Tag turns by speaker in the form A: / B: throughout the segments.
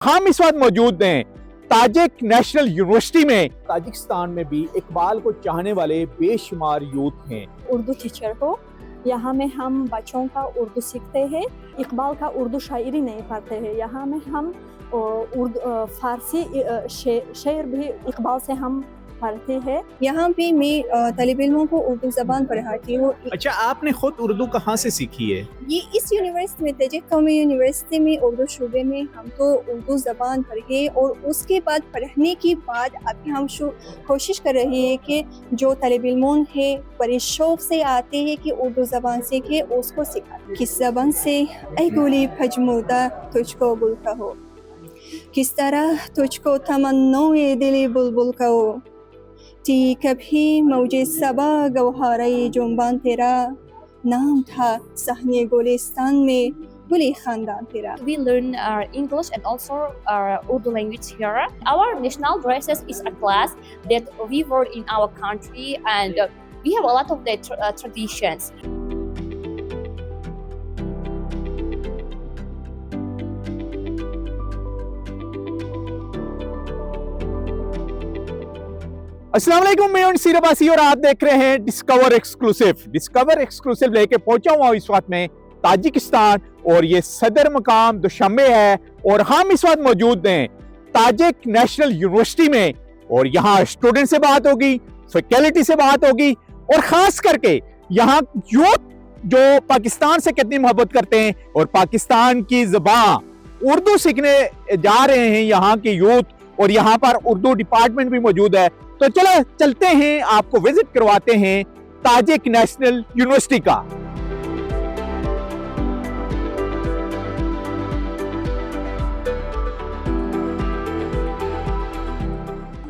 A: हम इस वक्त मौजूद हैं ताजिक नेशनल यूनिवर्सिटी में। ताजिकिस्तान में भी इकबाल को चाहने वाले बेशुमार यूथ हैं।
B: उर्दू टीचर हो, यहाँ में हम बच्चों का उर्दू सीखते हैं। इकबाल का उर्दू शायरी नहीं पढ़ते हैं, यहाँ में हम उर्दू फारसी शेर भी इकबाल से हम पढ़ते हैं।
C: यहाँ भी मैं तलिब इल्मों को उर्दू ज़बान पढ़ाती हूँ।
A: अच्छा, आपने खुद उर्दू कहाँ से सीखी है?
C: ये इस यूनिवर्सिटी में, ताजिक कौमी यूनिवर्सिटी में उर्दू शोबे में हम तो उर्दू ज़बान पढ़े और उसके बाद पढ़ने के बाद अभी हम कोशिश कर रहे हैं कि जो तलिब इल्मों है बड़े शौक़ से आते हैं कि उर्दू ज़बान सीखे, उसको सिखाते। किस ज़बान से ऐ गुली फजमुर्दा तुझको गुल कहो, किस तरह तुझको तमन्नोए दिली बुलबुल कहो, टी कभी मौजे सबा गौहरे जुम्बान तेरा, नाम था सहने गोलिस्तान में गुली खानदान तेरा।
D: We learn English and also Urdu language here. Our national dresses is a class that we wear in our country, and we have a lot of the traditions.
A: अस्सलाम वालेकुम, मैं हूं नसीर अब्बासी और आप देख रहे हैं डिस्कवर एक्सक्लूसिव लेके पहुंचा हुआ इस वक्त में ताजिकिस्तान, और ये सदर मकाम दुशंबे है और हम इस वक्त मौजूद हैं ताजिक नेशनल यूनिवर्सिटी में। और यहाँ स्टूडेंट से बात होगी, फैकल्टी से बात होगी, और खास करके यहाँ यूथ जो पाकिस्तान से कितनी मोहब्बत करते हैं और पाकिस्तान की ज़बान उर्दू सीखने जा रहे हैं यहाँ के यूथ, और यहाँ पर उर्दू डिपार्टमेंट भी मौजूद है। तो चलो चलते हैं, आपको विजिट करवाते हैं ताजिक नेशनल यूनिवर्सिटी का।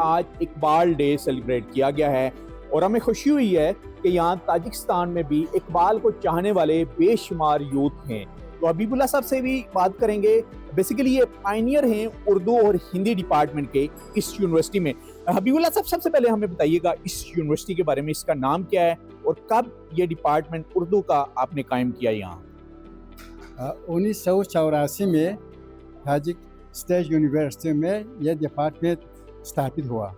A: आज इकबाल डे सेलिब्रेट किया गया है और हमें खुशी हुई है कि यहाँ ताजिकिस्तान में भी इकबाल को चाहने वाले बेशुमार यूथ हैं। तो हबीबुल्लाह साहब से भी बात करेंगे। बेसिकली ये पायनियर हैं उर्दू और हिंदी डिपार्टमेंट के इस यूनिवर्सिटी में। हबीबुल्लाह साहब, सबसे पहले हमें बताइएगा इस यूनिवर्सिटी के बारे में, इसका नाम क्या है और कब ये डिपार्टमेंट उर्दू का आपने कायम किया यहाँ?
E: 1984 में ताजिक स्टेट यूनिवर्सिटी में यह डिपार्टमेंट स्थापित हुआ।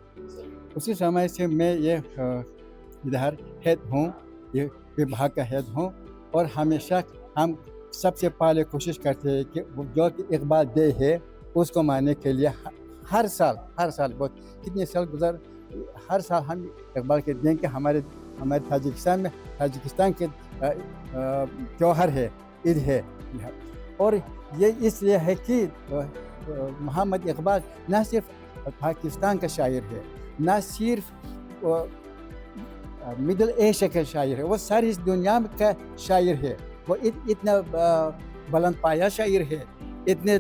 E: उसी समय से मैं ये इधर हेड हूँ, ये विभाग का हेड हूँ, और हमेशा हम सबसे पहले कोशिश करते हैं कि जो कि इकबाल डे है उसको मानने के लिए हर साल बहुत कितने साल गुजर, हर साल हम इकबाल के दिन के हमारे ताजिकिस्तान के त्योहार है, ईद है। और ये इसलिए है कि मोहम्मद इकबाल न सिर्फ पाकिस्तान का शायर है, न सिर्फ मिडिल एशिया का शायर है, वो सारी दुनिया का शायर है। वो इतना बुलंद पाया शायर है, इतने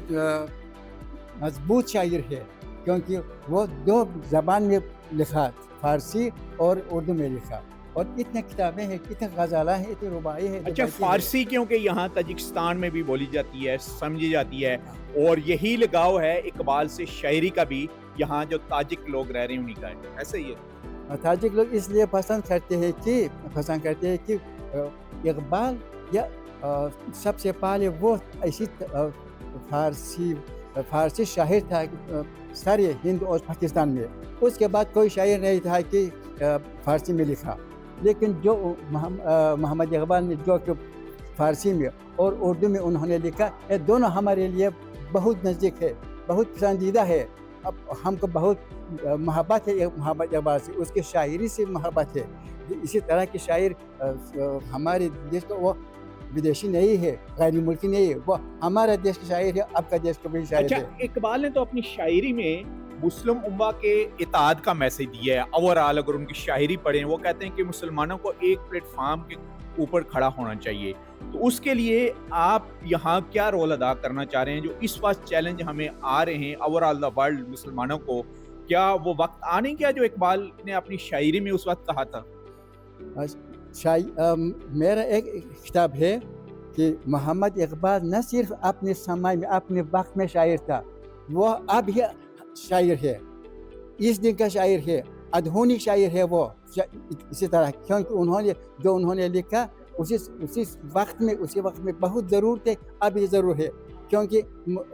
E: मजबूत शायर है, क्योंकि वो दो ज़बान में लिखा, फारसी और उर्दू में लिखा, और इतने किताबें हैं, इतने गज़ाला हैं, इतने रुबाई है।
A: अच्छा, फारसी क्योंकि यहाँ ताजिकिस्तान में भी बोली जाती है, समझी जाती है, और यही लगाव है इकबाल से शायरी का भी, यहाँ जो ताजिक लोग रह रहे हैं उन्हीं का है, ऐसे ही है।
E: ताजिक लोग इसलिए पसंद करते हैं कि इकबाल या सबसे पहले वो ऐसी फारसी शायर था सारे हिंद और पाकिस्तान में। उसके बाद कोई शायर नहीं था कि फारसी में लिखा, लेकिन जो मोहम्मद इकबाल ने जो कि फारसी में और उर्दू में उन्होंने लिखा, ये दोनों हमारे लिए बहुत नज़दीक है, बहुत पसंदीदा है। अब हमको बहुत मोहब्बत है मोहम्मद इकबाल से, उसकी शायरी से मोहब्बत है। इसी तरह के शायर हमारे देश का वो विदेशी नहीं है, गैर मुल्की नहीं है, वो हमारा देश का शायर है, आपका देश का भी शायर है।
A: अच्छा, इकबाल ने तो अपनी शायरी में मुस्लिम उम्मा के इताद का मैसेज दिया है। ओवरऑल अगर उनकी शायरी पढ़ें, वो कहते हैं कि मुसलमानों को एक प्लेटफार्म के ऊपर खड़ा होना चाहिए। तो उसके लिए आप यहाँ क्या रोल अदा करना चाह रहे हैं जो इस वक्त चैलेंज हमें आ रहे हैं ओवरऑल द वर्ल्ड मुसलमानों को? क्या वो वक्त आ नहीं गया जो इकबाल ने अपनी शायरी में उस वक्त कहा था?
E: मेरा एक किताब है कि मोहम्मद इकबाल न सिर्फ अपने समय में, अपने वक्त में शायर था, वो अब भी शायर है, इस दिन का शायर है, आधुनिक शायर है वो। इसी तरह क्योंकि उन्होंने लिखा उसी वक्त में बहुत ज़रूरत है, अब ये ज़रूर है। क्योंकि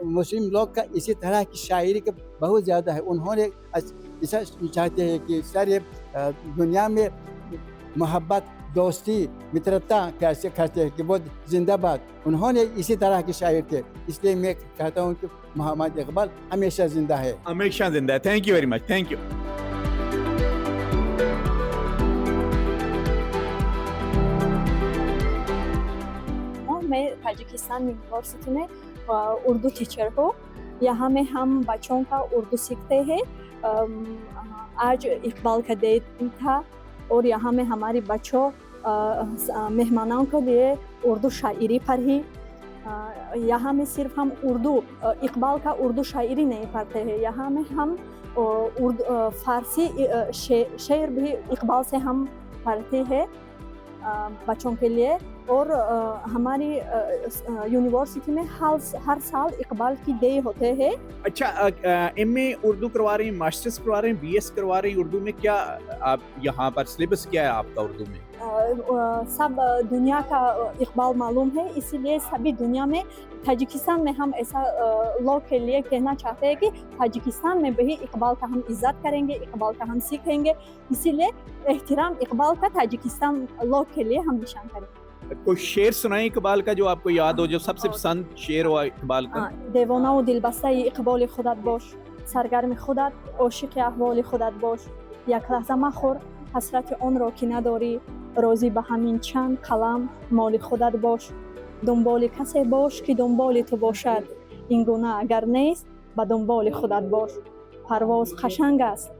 E: मुस्लिम लोग का इसी तरह की शायरी के बहुत ज़्यादा है. उन्होंने ऐसा चाहते हैं कि सारे दुनिया में मोहब्बत, दोस्ती, मित्रता कैसे करते हैं कि वो जिंदाबाद. उन्होंने इसी तरह के शायर थे. इसलिए मैं कहता हूँ कि मोहम्मद इकबाल हमेशा जिंदा है.
A: हमेशा जिंदा है. Thank you very much. Thank you.
B: मैं ताजिकिस्तान यूनिवर्सिटी में उर्दू टीचर हूँ. यहाँ में हम बच्चों का उर्दू सीखते हैं. आज इकबाल का दिन था और यहाँ में हमारे बच्चों मेहमानों के लिए उर्दू शायरी पढ़ी. यहाँ में सिर्फ हम उर्दू इकबाल का उर्दू शायरी नहीं पढ़ते हैं. यहाँ में हम उर्दू फारसी शेर भी इकबाल से हम पढ़ते हैं बच्चों के लिए. और हमारी यूनिवर्सिटी में हर साल इकबाल की डे होते हैं.
A: अच्छा, एमए उर्दू करवा रहे हैं, मास्टर्स करवा रहे हैं, बीएस करवा रहे हैं उर्दू में. क्या आप यहाँ पर सिलेबस क्या है आपका उर्दू में?
B: सब दुनिया का इकबाल मालूम है, इसीलिए सभी दुनिया में ताजिकिस्तान में हम ऐसा लोग के लिए कहना चाहते हैं कि ताजिकिस्तान में भी इकबाल का हम इज्जत करेंगे, इकबाल का हम सीखेंगे. इसीलिए एहतराम इकबाल का ताजिकिस्तान लोग के लिए हम निशान करेंगे.
A: कोई शेर सुनाए इकबाल का जो आपको याद हो, जो सबसे पसंद शेर हुआ इकबाल का?
B: देवाना و دلبسته اقبال خودت باش، سرگرم خودت عاشق احوال خودت باش. یک لحظه مخور حسرت آن را که نداری، راضی به همین چند قلم مال خودت باش. دنبال کسی باش که دنبال تو باشد، این گونه اگر نیست به دنبال خودت باش. پرواز قشنگ است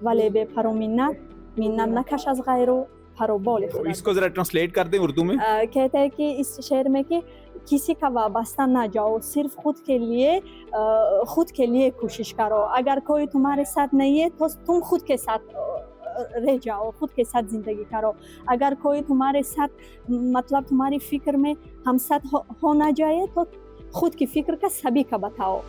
B: ولی به پر و منت نکش از غیرو پر و بال خودت.
A: इसको जरा ट्रांसलेट कर दें उर्दू में.
B: कहते हैं कि इस शेर में कि किसी का वाबस्ता ना जाओ, सिर्फ खुद के लिए कोशिश करो. अगर कोई तुम्हारे साथ नहीं है तो तुम खुद के साथ रह जाओ, खुद के साथ जिंदगी करो. अगर कोई तुम्हारे साथ मतलब तुम्हारी फिक्र में हम साथ हो ना जाए तो खुद की फिक्र का सभी का बताओ.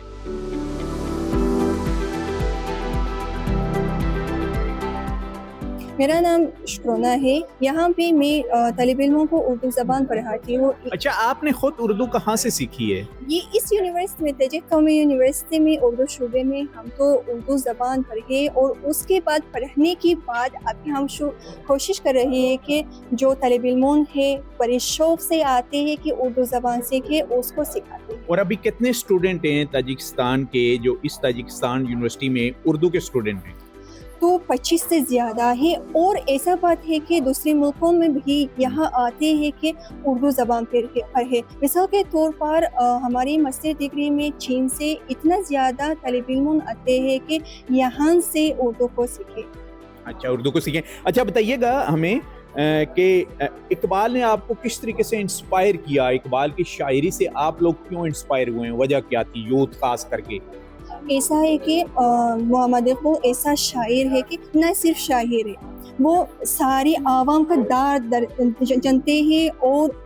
C: मेरा नाम शुक्राना है. यहाँ पे मैं तालिब इल्मों को उर्दू ज़बान पढ़ाती हूँ.
A: अच्छा, आपने खुद उर्दू कहाँ से सीखी है?
C: ये इस यूनिवर्सिटी में, तजिक कौमी यूनिवर्सिटी में उर्दू शोबे में हम तो उर्दू ज़बान पढ़े और उसके बाद पढ़ने के बाद अभी हम कोशिश कर रहे हैं कि जो तालिब इल्मों है बड़े शौक़ से आते हैं कि उर्दू ज़बान सीखे, उसको सिखाते हैं.
A: और अभी कितने स्टूडेंट हैं ताजिकिस्तान के जो इस ताजिकिस्तान यूनिवर्सिटी में उर्दू के स्टूडेंट हैं?
C: तो 25 से ज़्यादा है. और ऐसा बात है कि दूसरे मुल्कों में भी यहाँ आते हैं कि उर्दू ज़बान पढ़े. मिसाल के तौर पर हमारी मास्टर डिग्री में चीन से इतना ज़्यादा तालिब इल्म आते हैं कि यहाँ से उर्दू को सीखें.
A: अच्छा, उर्दू को सीखें. अच्छा, बताइएगा हमें कि इकबाल ने आपको किस तरीके से इंस्पायर किया? इकबाल की शायरी से आप लोग क्यों इंस्पायर हुए हैं? वजह क्या थी, यूथ खास करके?
C: ऐसा है कि मोहम्मद इकबाल ऐसा शायर है कि न सिर्फ शायर है, वो सारी आवाम का दर्द जानते हैं और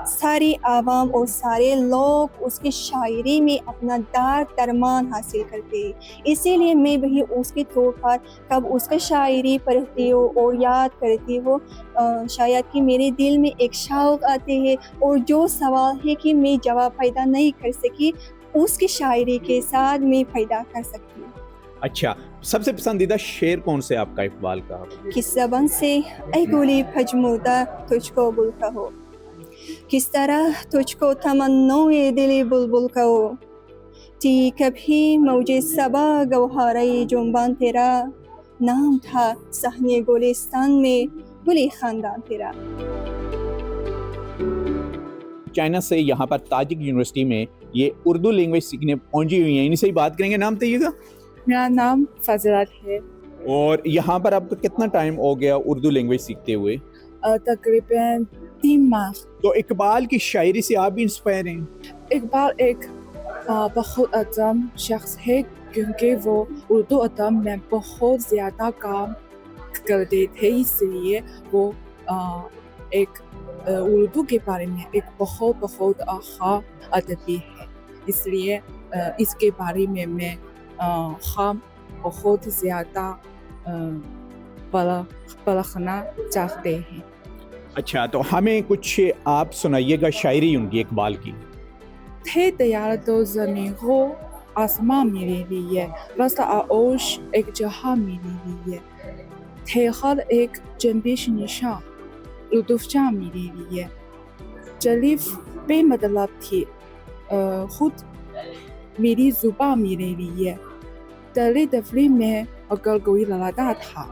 C: सारे आवाम और सारे लोग उसकी शायरी में अपना दरमान हासिल करते हैं. इसीलिए मैं भी उसके तौर पर कब उसका शायरी पढ़ती हूँ और याद करती हूँ, शायद कि मेरे दिल में एक शौक़ आते हैं और जो सवाल है कि मैं जवाब पैदा नहीं कर सकी, उसकी शायरी के साथ मैं पैदा कर सकती हूँ.
A: अच्छा, सबसे पसंदीदा शेर कौन से आपका इकबाल का?
C: किस ज़बान से ऐ गुली पजमुर्दा तुझको गुल कहो, किस तरह तुझको तमन्नोए दिली बुलबुल कहो, टी कभी मौजे सबा गौहरे जुम्बान तेरा, नाम था सहने गुलिस्तान में गुली खानदान तेरा.
A: चाइना से यहाँ पर ताजिक यूनिवर्सिटी में ये उर्दू लैंग्वेज सीखने पहुंची हुई हैं. इनसे ही बात करेंगे. नाम बताइएगा.
F: मेरा नाम फजलत है.
A: और यहाँ पर आपको कितना टाइम हो गया उर्दू लैंग्वेज सीखते हुए?
F: तकरीबन 3 माह.
A: तो इकबाल की शायरी से आप भी इंस्पायर हैं?
F: इकबाल एक बहुत अदम शख्स है क्योंकि वो उर्दू अदब में बहुत ज़्यादा काम करते थे, इसलिए वो एक उर्दू के बारे में एक बहुत ख़ास अदबी है. इसलिए इसके बारे में मैं हम बहुत ज़्यादा परखना चाहते हैं.
A: अच्छा, तो हमें कुछ आप सुनाइएगा शायरी उनकी, इकबाल की.
F: تھے تیار تو زمین ہو آسماں میرے لیے راستہ آغوش ایک جہاں میرے لیے تھے ہر ایک جنبش نشاں لطف جاں میرے لیے جلیف بے مطلب تھی خود میری زباں میرے لیے دلی دفلی میں اگر کوئی لڑاتا تھا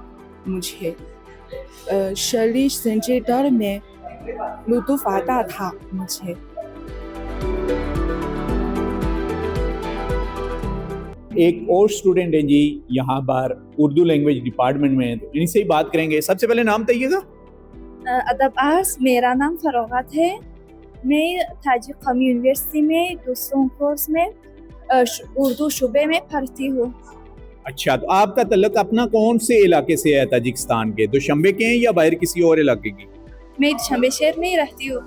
F: مجھے شلیش زنجیر در میں لطف آتا تھا مجھے.
A: ایک اور اسٹوڈنٹ ہیں جی یہاں پر اردو لینگویج ڈپارٹمنٹ میں، تو انہیں سے ہی بات کریں گے. سب سے پہلے نام بتائیے گا.
C: ادب آرٹس، میرا نام فروغات ہے. میں تاجک قومی یونیورسٹی میں دوسروں کورس میں اردو شعبے میں پڑھتی ہوں.
A: اچھا، تو آپ کا تعلق اپنا کون سے علاقے سے ہے تاجکستان کے؟ دوشمبے کے ہیں یا باہر کسی اور علاقے کی؟
C: میں دوشمبے شہر میں رہتی ہوں.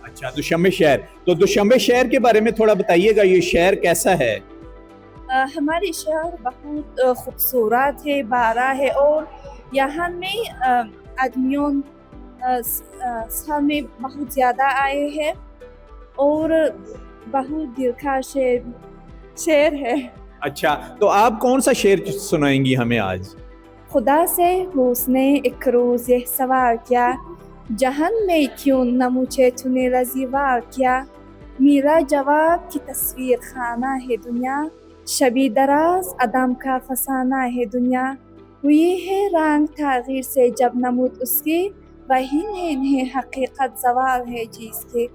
A: اچھا، دوشمبے شہر. تو دوشمبے شہر کے بارے میں تھوڑا بتائیے گا، یہ شہر کیسا ہے؟
C: ہمارے شہر بہت خوبصورت ہے، بارہ ہے، اور یہاں میں آدمیوں سال میں بہت زیادہ آئے ہیں اور بہت دلکش شعر ہے.
A: اچھا، تو آپ کون سا شعر سنائیں گی ہمیں آج؟
C: خدا سے حسن ایک روز یہ سوال کیا، جہان میں کیوں نہ مجھے تو نے رضیوار کیا. میرا جواب کی تصویر خانہ ہے دنیا، شبی دراز عدم کا فسانہ ہے دنیا. ہوئی ہے رنگ تغیر سے جب نمود اس کی، وہی انہیں حقیقت زوال ہے چیز کے.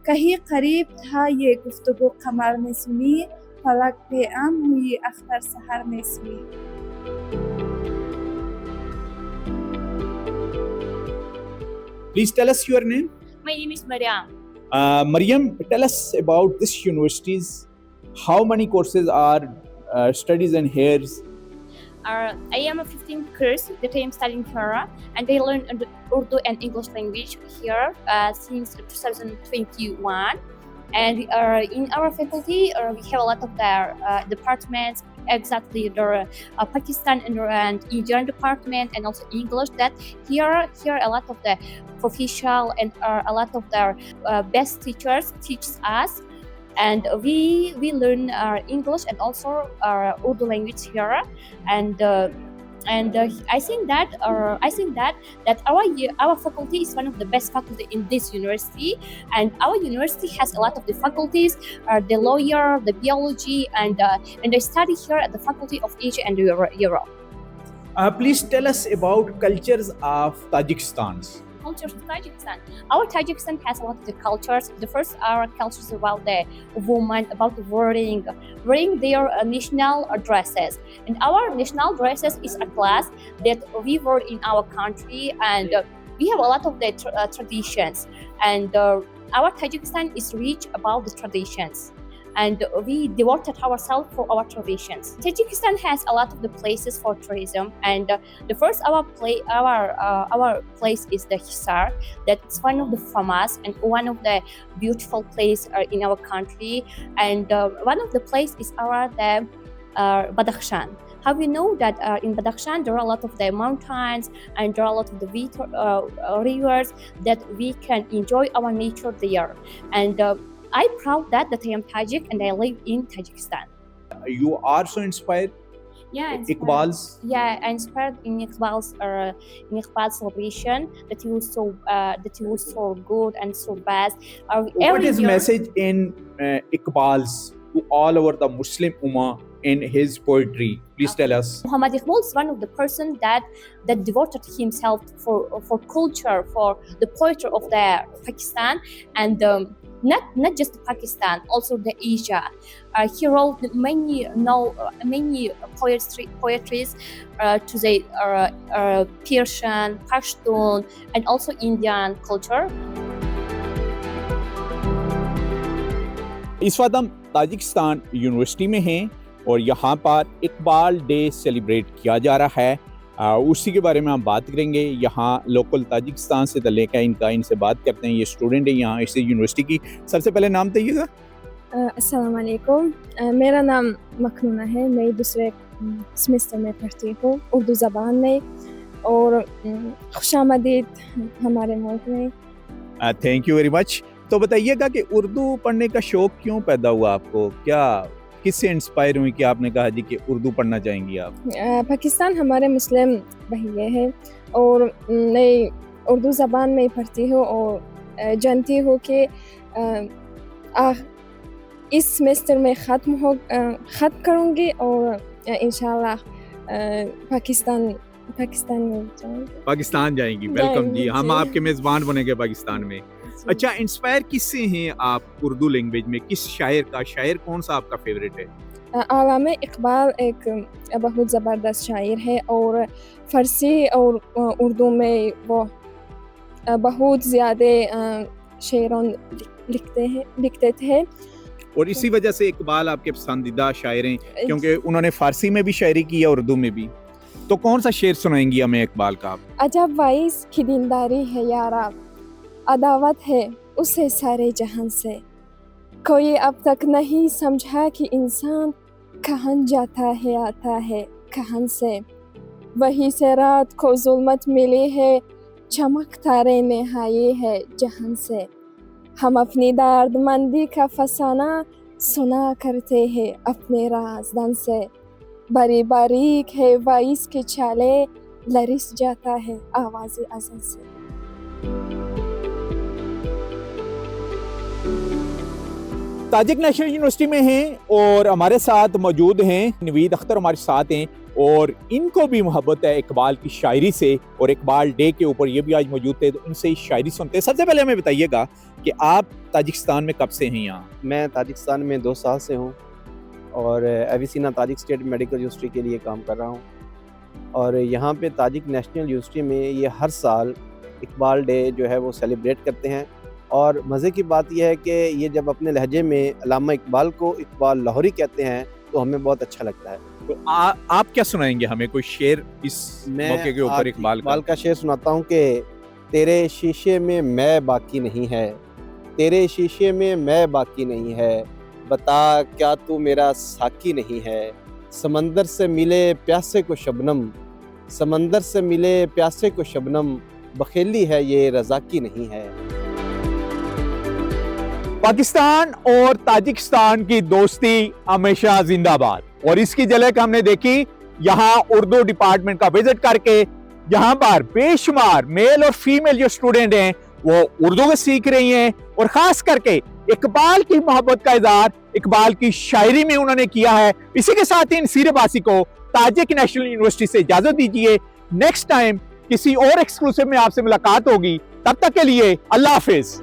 C: کہیں قریب تھا یہ گفتگو قمر نے سنی، فلک پہ ام ہوئی اختر سحر میں سوئی.
A: Please tell us your name.
D: My name is Mariam.
A: Mariam, tell us about this universities. How many courses are studies in here?
D: I am a 15th course that I am studying here, and I learn Urdu and English language here since 2021. And in our faculty, we have a lot of their departments, exactly the Pakistan and Indian department, and also English. That here a lot of the official and a lot of their best teachers teach us. And we learn English and also Urdu language here, and I think that our faculty is one of the best faculty in this university, and our university has a lot of the faculties, the lawyer, the biology, and I study here at the Faculty of Asia and Europe.
A: Please tell us about cultures of Tajikistan.
D: Cultures of Tajikistan. Our Tajikistan has a lot of the cultures. The first are cultures about the woman, about wearing their national dresses. And our national dresses is a class that we wear in our country, and we have a lot of the traditions. And our Tajikistan is rich about the traditions. And we devoted ourselves for our traditions. Tajikistan has a lot of the places for tourism, and the first our place is the Hisar. That's one of the famous and one of the beautiful place in our country. And one of the place is the Badakhshan. How we know that in Badakhshan there are a lot of the mountains and there are a lot of the rivers that we can enjoy our nature there. And I'm proud that I am Tajik and I live in Tajikistan.
A: You are so inspired.
D: Yeah,
A: Iqbal's.
D: Yeah, I inspired in Iqbal's celebration that he was so good and so best.
A: What is message in Iqbal's to all over the Muslim Ummah in his poetry? Please tell us.
D: Muhammad Iqbal is one of the person that devoted himself for culture, for the poetry of the Pakistan, and not just Pakistan, also the Asia. He wrote many poetries to the Persian, Pashtun, and also Indian culture.
A: اس وقت ہم Tajikistan university میں ہیں اور یہاں پر Iqbal day celebrate کیا جا رہا ہے. اسی کے بارے میں ہم بات کریں گے. یہاں لوکل تاجکستان سے تعلق ہے ان سے بات کرتے ہیں. یہ اسٹوڈنٹ ہیں یہاں اس یونیورسٹی کی. سب سے پہلے نام بتائیے گا.
G: السلام علیکم، میرا نام مکنونہ ہے. میں دوسرے سیمسٹر میں پڑھتی ہوں اردو زبان میں، اور خوش آمدید ہمارے ملک میں.
A: Thank you very much. تو بتائیے گا کہ اردو پڑھنے کا شوق کیوں پیدا ہوا آپ کو؟ کیا کس سے انسپائر ہوئی کہ آپ نے کہا جی کہ اردو پڑھنا چاہیں گی آپ؟
G: پاکستان ہمارے مسلم بھائی ہے اور میں اردو زبان میں پڑھتی ہوں اور جانتی ہوں کہ اس سیمسٹر میں ختم کروں گی اور انشاءاللہ پاکستان میں جاؤں گی.
A: پاکستان جائیں گی. ویلکم جی, ہم آپ کے میزبان بنیں گے پاکستان میں. اچھا, انسپائر کس سے ہیں آپ اردو لینگویج میں؟ کس شاعر کون سا آپ کا فیوریٹ ہے؟
G: علامہ اقبال ایک بہت زبردست شاعر ہے اور فارسی اور اردو میں وہ بہت زیادہ شعروں لکھتے تھے.
A: اور اسی وجہ سے اقبال آپ کے پسندیدہ شاعر ہیں, کیونکہ انہوں نے فارسی میں بھی شاعری کی ہے اور اردو میں بھی. تو کون سا شعر سنائیں گی ہمیں اقبال کا آپ؟
G: عجب وائس کی دینداری ہے یارا, عداوت ہے اسے سارے جہان سے, کوئی اب تک نہیں سمجھا کہ انسان کہاں جاتا ہے آتا ہے کہاں سے, وہی سے رات کو ظلمت ملی ہے, چمک تارے نہائے ہے جہان سے. ہم اپنی درد مندی کا فسانہ سنا کرتے ہیں اپنے رازدان سے, باری باریک ہے وائس کے چالے, لرز جاتا ہے آواز اذان سے.
A: تاجک نیشنل یونیورسٹی میں ہیں اور ہمارے ساتھ موجود ہیں نوید اختر, ہمارے ساتھ ہیں, اور ان کو بھی محبت ہے اقبال کی شاعری سے, اور اقبال ڈے کے اوپر یہ بھی آج موجود تھے تو ان سے شاعری سنتے ہیں. سب سے پہلے ہمیں بتائیے گا کہ آپ تاجکستان میں کب سے ہیں یہاں؟
H: میں تاجکستان میں 2 سال سے ہوں اور Avicenna Tajik state medical university کے لیے کام کر رہا ہوں. اور یہاں پہ تاجک نیشنل یونیورسٹی میں یہ ہر سال اقبال ڈے جو ہے وہ سیلیبریٹ کرتے ہیں. اور مزے کی بات یہ ہے کہ یہ جب اپنے لہجے میں علامہ اقبال کو اقبال لاہوری کہتے ہیں تو ہمیں بہت اچھا لگتا ہے.
A: تو آپ کیا سنائیں گے ہمیں کوئی شعر اس موقع کے اوپر اقبال
H: کا شعر سناتا ہوں کہ تیرے شیشے میں میں باقی نہیں ہے, تیرے شیشے میں میں باقی نہیں ہے, بتا کیا تو میرا ساقی نہیں ہے, سمندر سے ملے پیاسے کو شبنم, سمندر سے ملے پیاسے کو شبنم, بخیلی ہے یہ رضا کی نہیں ہے.
A: پاکستان اور تاجکستان کی دوستی ہمیشہ زندہ باد, اور اس کی جھلک ہم نے دیکھی یہاں اردو ڈپارٹمنٹ کا وزٹ کر کے. یہاں پر بے شمار میل اور فیمیل جو اسٹوڈنٹ ہیں وہ اردو کو سیکھ رہی ہیں, اور خاص کر کے اقبال کی محبت کا اظہار اقبال کی شاعری میں انہوں نے کیا ہے. اسی کے ساتھ ہی نصیر عباسی کو تاجک نیشنل یونیورسٹی سے اجازت دیجیے. نیکسٹ ٹائم کسی اور ایکسکلوسیو میں آپ سے ملاقات ہوگی, تب تک کے لیے اللہ حافظ.